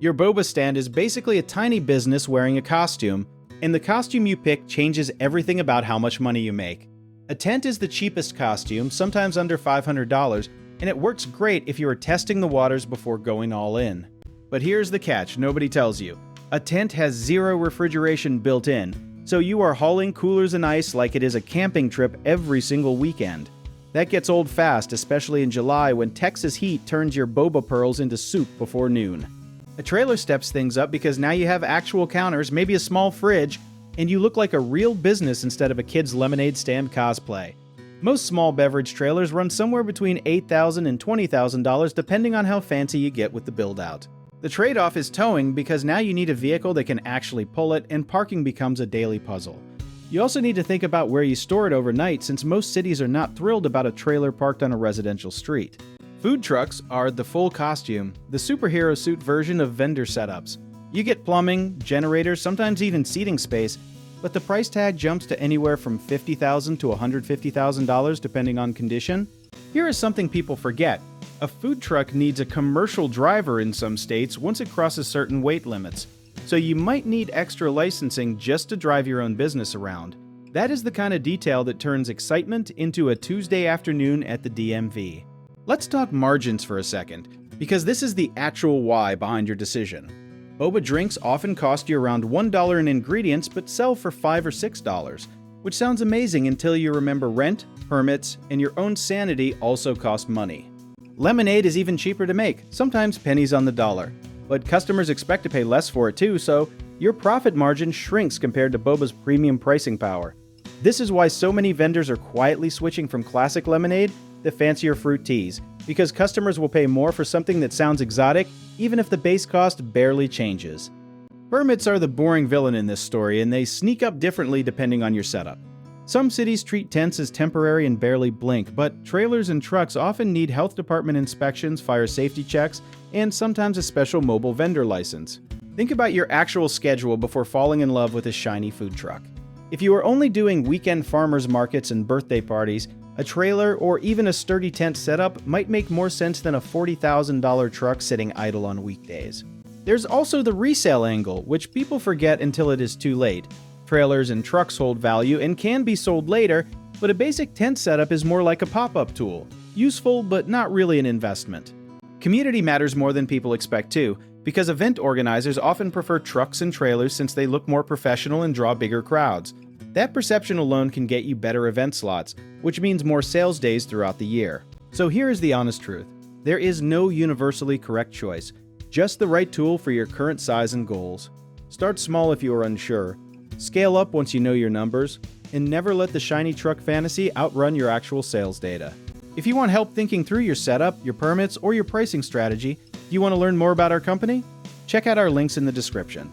Your Boba stand is basically a tiny business wearing a costume, and the costume you pick changes everything about how much money you make. A tent is the cheapest costume, sometimes under $500, and it works great if you are testing the waters before going all in. But here's the catch nobody tells you. A tent has zero refrigeration built in, so you are hauling coolers and ice like it is a camping trip every single weekend. That gets old fast, especially in July when Texas heat turns your boba pearls into soup before noon. A trailer steps things up because now you have actual counters, maybe a small fridge, and you look like a real business instead of a kid's lemonade stand cosplay. Most small beverage trailers run somewhere between $8,000 and $20,000 depending on how fancy you get with the build-out. The trade-off is towing because now you need a vehicle that can actually pull it, and parking becomes a daily puzzle. You also need to think about where you store it overnight since most cities are not thrilled about a trailer parked on a residential street. Food trucks are the full costume, the superhero suit version of vendor setups. You get plumbing, generators, sometimes even seating space, but the price tag jumps to anywhere from $50,000 to $150,000 depending on condition. Here is something people forget. A food truck needs a commercial driver in some states once it crosses certain weight limits, so you might need extra licensing just to drive your own business around. That is the kind of detail that turns excitement into a Tuesday afternoon at the DMV. Let's talk margins for a second, because this is the actual why behind your decision. Boba drinks often cost you around $1 in ingredients but sell for $5 or $6, which sounds amazing until you remember rent, permits, and your own sanity also cost money. Lemonade is even cheaper to make, sometimes pennies on the dollar, but customers expect to pay less for it too, so your profit margin shrinks compared to Boba's premium pricing power. This is why so many vendors are quietly switching from classic lemonade to fancier fruit teas, because customers will pay more for something that sounds exotic, even if the base cost barely changes. Permits are the boring villain in this story, and they sneak up differently depending on your setup. Some cities treat tents as temporary and barely blink, but trailers and trucks often need health department inspections, fire safety checks, and sometimes a special mobile vendor license. Think about your actual schedule before falling in love with a shiny food truck. If you are only doing weekend farmers markets and birthday parties, a trailer or even a sturdy tent setup might make more sense than a $40,000 truck sitting idle on weekdays. There's also the resale angle, which people forget until it is too late. Trailers and trucks hold value and can be sold later, but a basic tent setup is more like a pop-up tool, useful but not really an investment. Community matters more than people expect too, because event organizers often prefer trucks and trailers since they look more professional and draw bigger crowds. That perception alone can get you better event slots, which means more sales days throughout the year. So here is the honest truth. There is no universally correct choice, just the right tool for your current size and goals. Start small if you are unsure, scale up once you know your numbers, and never let the shiny truck fantasy outrun your actual sales data. If you want help thinking through your setup, your permits, or your pricing strategy, do you want to learn more about our company? Check out our links in the description.